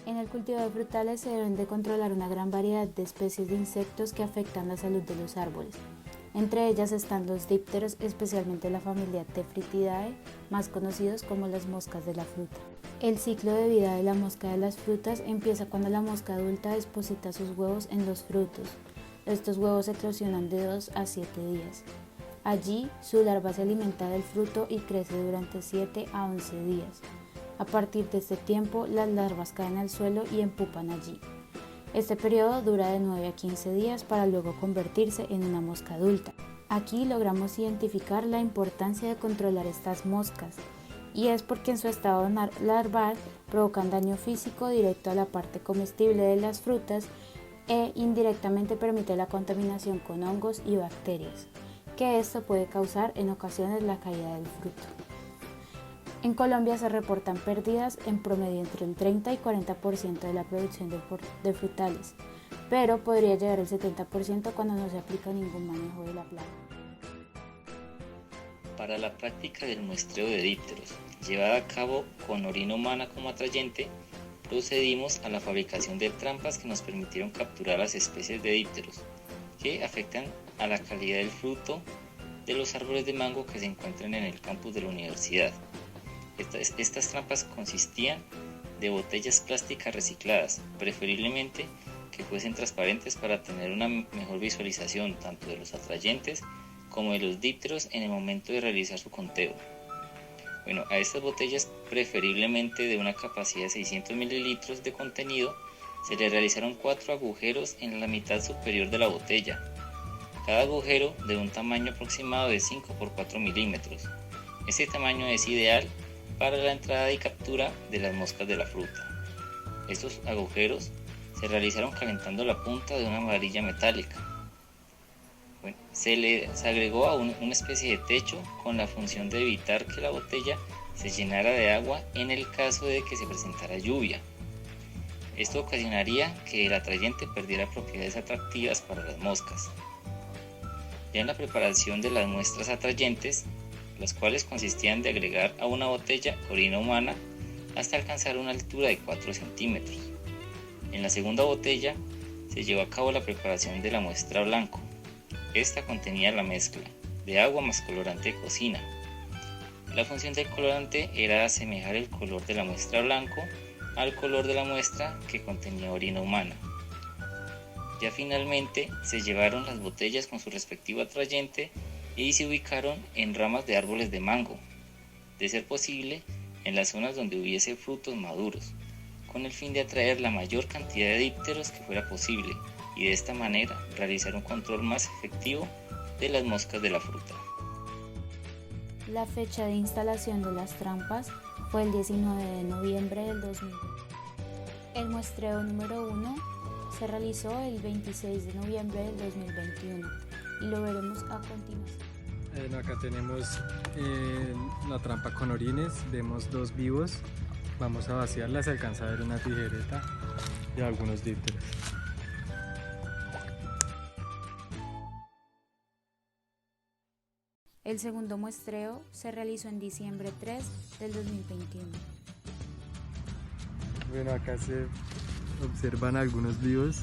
En el cultivo de frutales se deben de controlar una gran variedad de especies de insectos que afectan la salud de los árboles. Entre ellas están los dípteros, especialmente la familia Tephrididae, más conocidos como las moscas de la fruta. El ciclo de vida de la mosca de las frutas empieza cuando la mosca adulta deposita sus huevos en los frutos. Estos huevos eclosionan de 2 a 7 días. Allí, su larva se alimenta del fruto y crece durante 7 a 11 días. A partir de este tiempo, las larvas caen al suelo y empupan allí. Este periodo dura de 9 a 15 días para luego convertirse en una mosca adulta. Aquí logramos identificar la importancia de controlar estas moscas, y es porque en su estado larval provocan daño físico directo a la parte comestible de las frutas e indirectamente permite la contaminación con hongos y bacterias, que esto puede causar en ocasiones la caída del fruto. En Colombia se reportan pérdidas en promedio entre el 30 y 40% de la producción de frutales, pero podría llegar al 70% cuando no se aplica ningún manejo de la plaga. Para la práctica del muestreo de dípteros, llevada a cabo con orina humana como atrayente, procedimos a la fabricación de trampas que nos permitieron capturar las especies de dípteros que afectan a la calidad del fruto de los árboles de mango que se encuentran en el campus de la universidad. Estas trampas consistían de botellas plásticas recicladas, preferiblemente que fuesen transparentes para tener una mejor visualización tanto de los atrayentes como de los dípteros en el momento de realizar su conteo. A estas botellas, preferiblemente de una capacidad de 600 mililitros de contenido, se le realizaron 4 agujeros en la mitad superior de la botella, cada agujero de un tamaño aproximado de 5 por 4 milímetros. Este tamaño es ideal para la entrada y captura de las moscas de la fruta. Estos agujeros se realizaron calentando la punta de una varilla metálica. Se agregó a una especie de techo con la función de evitar que la botella se llenara de agua en el caso de que se presentara lluvia. Esto ocasionaría que el atrayente perdiera propiedades atractivas para las moscas. Ya en la preparación de las muestras atrayentes, las cuales consistían de agregar a una botella orina humana hasta alcanzar una altura de 4 centímetros. En la segunda botella se llevó a cabo la preparación de la muestra blanco. Esta contenía la mezcla de agua más colorante de cocina. La función del colorante era asemejar el color de la muestra blanco al color de la muestra que contenía orina humana. Ya finalmente se llevaron las botellas con su respectivo atrayente y se ubicaron en ramas de árboles de mango, de ser posible en las zonas donde hubiese frutos maduros, con el fin de atraer la mayor cantidad de dípteros que fuera posible y de esta manera realizar un control más efectivo de las moscas de la fruta. La fecha de instalación de las trampas fue el 19 de noviembre del 2020. El muestreo número 1 se realizó el 26 de noviembre del 2021 y lo veremos a continuación. Acá tenemos la trampa con orines, vemos 2 vivos, vamos a vaciarla, se alcanza a ver una tijereta y algunos dípteros. El segundo muestreo se realizó en diciembre 3 del 2021. Acá se observan algunos vivos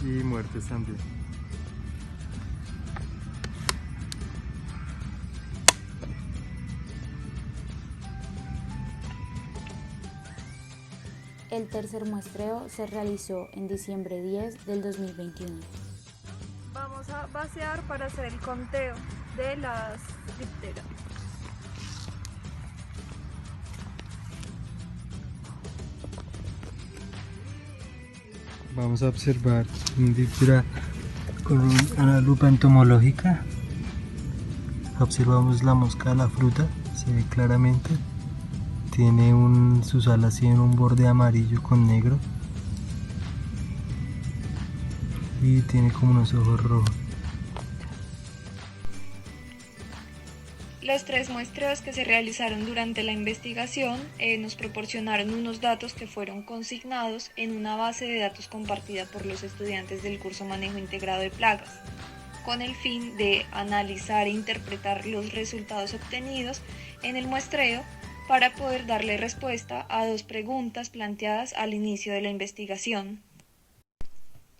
y muertos también. El tercer muestreo se realizó en diciembre 10 del 2021. Vamos a vaciar para hacer el conteo de las dípteras. Vamos a observar un díptera con una lupa entomológica. Observamos la mosca de la fruta, se ve claramente. Tiene sus alas tienen un borde amarillo con negro y tiene como unos ojos rojos. Los 3 muestreos que se realizaron durante la investigación nos proporcionaron unos datos que fueron consignados en una base de datos compartida por los estudiantes del curso Manejo Integrado de Plagas, con el fin de analizar e interpretar los resultados obtenidos en el muestreo para poder darle respuesta a dos preguntas planteadas al inicio de la investigación.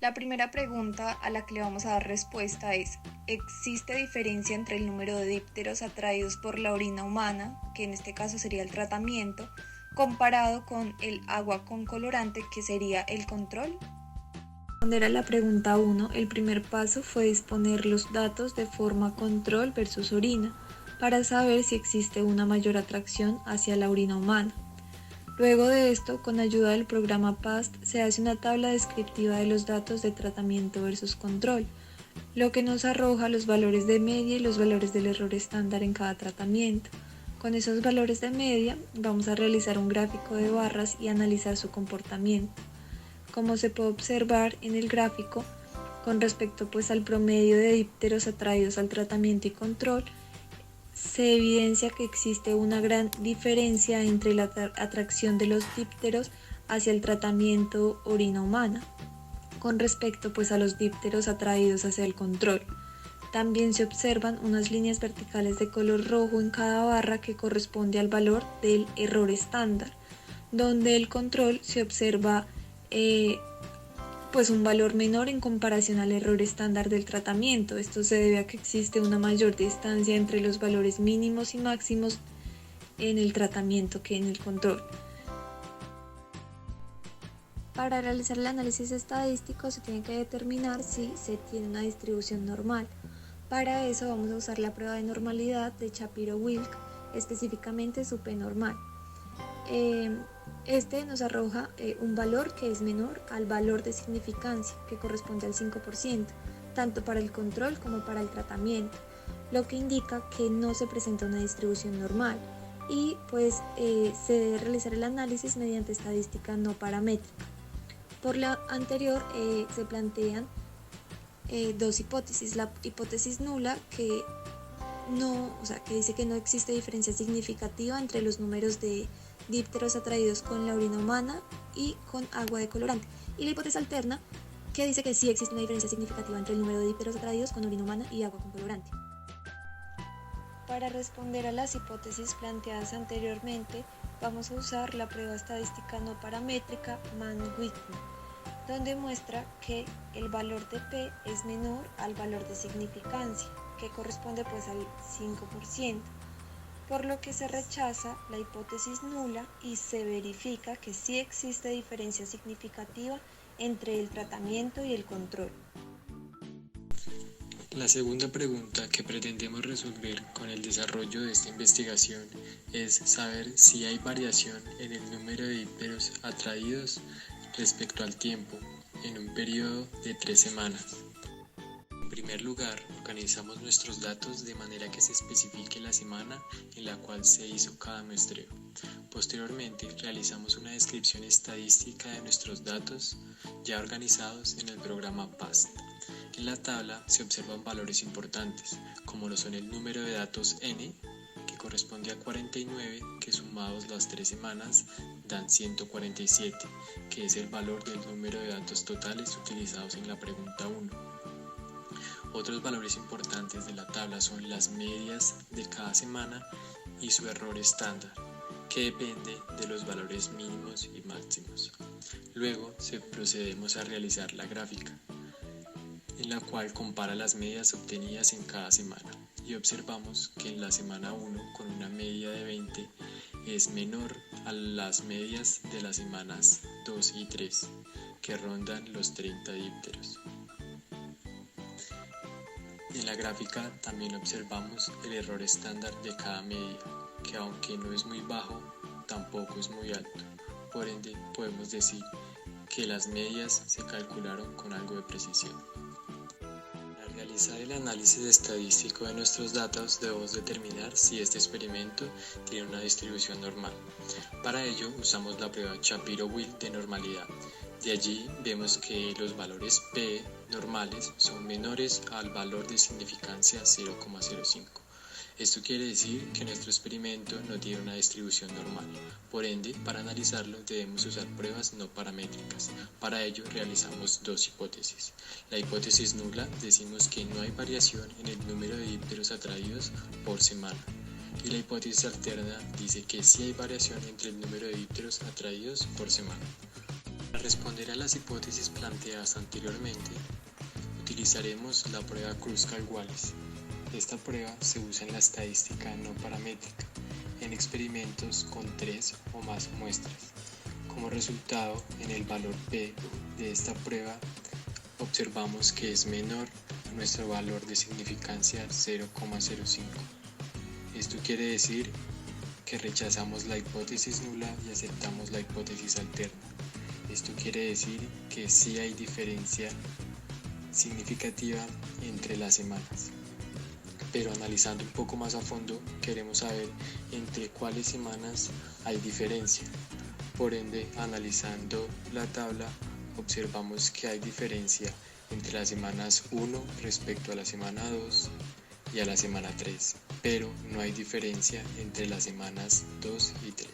La primera pregunta a la que le vamos a dar respuesta es: ¿existe diferencia entre el número de dípteros atraídos por la orina humana, que en este caso sería el tratamiento, comparado con el agua con colorante, que sería el control? Para responder a la pregunta 1, el primer paso fue disponer los datos de forma control versus orina, para saber si existe una mayor atracción hacia la orina humana. Luego de esto, con ayuda del programa PAST, se hace una tabla descriptiva de los datos de tratamiento versus control, lo que nos arroja los valores de media y los valores del error estándar en cada tratamiento. Con esos valores de media, vamos a realizar un gráfico de barras y analizar su comportamiento. Como se puede observar en el gráfico, con respecto al promedio de dípteros atraídos al tratamiento y control, se evidencia que existe una gran diferencia entre la atracción de los dípteros hacia el tratamiento orina humana con respecto a los dípteros atraídos hacia el control. También se observan unas líneas verticales de color rojo en cada barra que corresponde al valor del error estándar, donde el control se observa un valor menor en comparación al error estándar del tratamiento. Esto se debe a que existe una mayor distancia entre los valores mínimos y máximos en el tratamiento que en el control. Para realizar el análisis estadístico se tiene que determinar si se tiene una distribución normal. Para eso vamos a usar la prueba de normalidad de Shapiro-Wilk, específicamente su P normal. Este nos arroja un valor que es menor al valor de significancia, que corresponde al 5%, tanto para el control como para el tratamiento, lo que indica que no se presenta una distribución normal y se debe realizar el análisis mediante estadística no paramétrica. Por lo anterior se plantean dos hipótesis: la hipótesis nula, que dice que no existe diferencia significativa entre los números de dípteros atraídos con la orina humana y con agua de colorante, y la hipótesis alterna, que dice que sí existe una diferencia significativa entre el número de dípteros atraídos con orina humana y agua con colorante. Para responder a las hipótesis planteadas anteriormente, vamos a usar la prueba estadística no paramétrica Mann-Whitney, donde muestra que el valor de P es menor al valor de significancia, que corresponde al 5%, por lo que se rechaza la hipótesis nula y se verifica que sí existe diferencia significativa entre el tratamiento y el control. La segunda pregunta que pretendemos resolver con el desarrollo de esta investigación es saber si hay variación en el número de dípteros atraídos respecto al tiempo en un periodo de 3 semanas. En primer lugar, organizamos nuestros datos de manera que se especifique la semana en la cual se hizo cada muestreo. Posteriormente, realizamos una descripción estadística de nuestros datos ya organizados en el programa PAST. En la tabla se observan valores importantes, como lo son el número de datos N, que corresponde a 49, que sumados las 3 semanas dan 147, que es el valor del número de datos totales utilizados en la pregunta 1. Otros valores importantes de la tabla son las medias de cada semana y su error estándar, que depende de los valores mínimos y máximos. Luego procedemos a realizar la gráfica, en la cual compara las medias obtenidas en cada semana, y observamos que en la semana 1, con una media de 20, es menor a las medias de las semanas 2 y 3, que rondan los 30 dípteros. En la gráfica también observamos el error estándar de cada media, que aunque no es muy bajo, tampoco es muy alto. Por ende, podemos decir que las medias se calcularon con algo de precisión. Para realizar el análisis estadístico de nuestros datos, debemos determinar si este experimento tiene una distribución normal. Para ello, usamos la prueba Shapiro-Wilk de normalidad. De allí vemos que los valores P normales son menores al valor de significancia 0,05. Esto quiere decir que nuestro experimento no tiene una distribución normal. Por ende, para analizarlo debemos usar pruebas no paramétricas. Para ello realizamos dos hipótesis. La hipótesis nula decimos que no hay variación en el número de dípteros atraídos por semana. Y la hipótesis alterna dice que sí hay variación entre el número de dípteros atraídos por semana. Para responder a las hipótesis planteadas anteriormente, utilizaremos la prueba Kruskal-Wallis. Esta prueba se usa en la estadística no paramétrica, en experimentos con 3 o más muestras. Como resultado, en el valor P de esta prueba, observamos que es menor a nuestro valor de significancia 0,05. Esto quiere decir que rechazamos la hipótesis nula y aceptamos la hipótesis alterna. Esto quiere decir que sí hay diferencia significativa entre las semanas. Pero analizando un poco más a fondo, queremos saber entre cuáles semanas hay diferencia. Por ende, analizando la tabla, observamos que hay diferencia entre las semanas 1 respecto a la semana 2 y a la semana 3, pero no hay diferencia entre las semanas 2 y 3.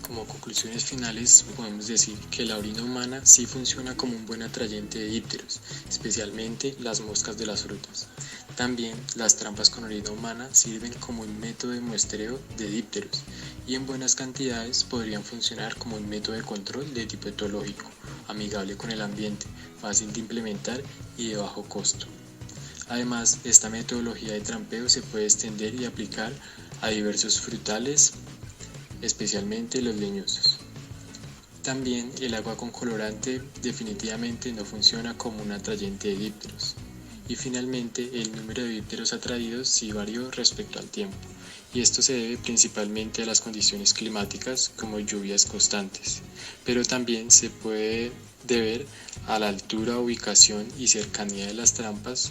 Como conclusiones finales, podemos decir que la orina humana sí funciona como un buen atrayente de dípteros, especialmente las moscas de las frutas. También las trampas con orina humana sirven como un método de muestreo de dípteros y en buenas cantidades podrían funcionar como un método de control de tipo etológico, amigable con el ambiente, fácil de implementar y de bajo costo. Además, esta metodología de trampeo se puede extender y aplicar a diversos frutales, especialmente los leñosos. También el agua con colorante definitivamente no funciona como un atrayente de dípteros. Y finalmente, el número de dípteros atraídos sí varió respecto al tiempo, y esto se debe principalmente a las condiciones climáticas como lluvias constantes, pero también se puede deber a la altura, ubicación y cercanía de las trampas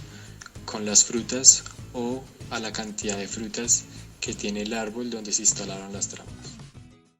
con las frutas o a la cantidad de frutas que tiene el árbol donde se instalaron las trampas.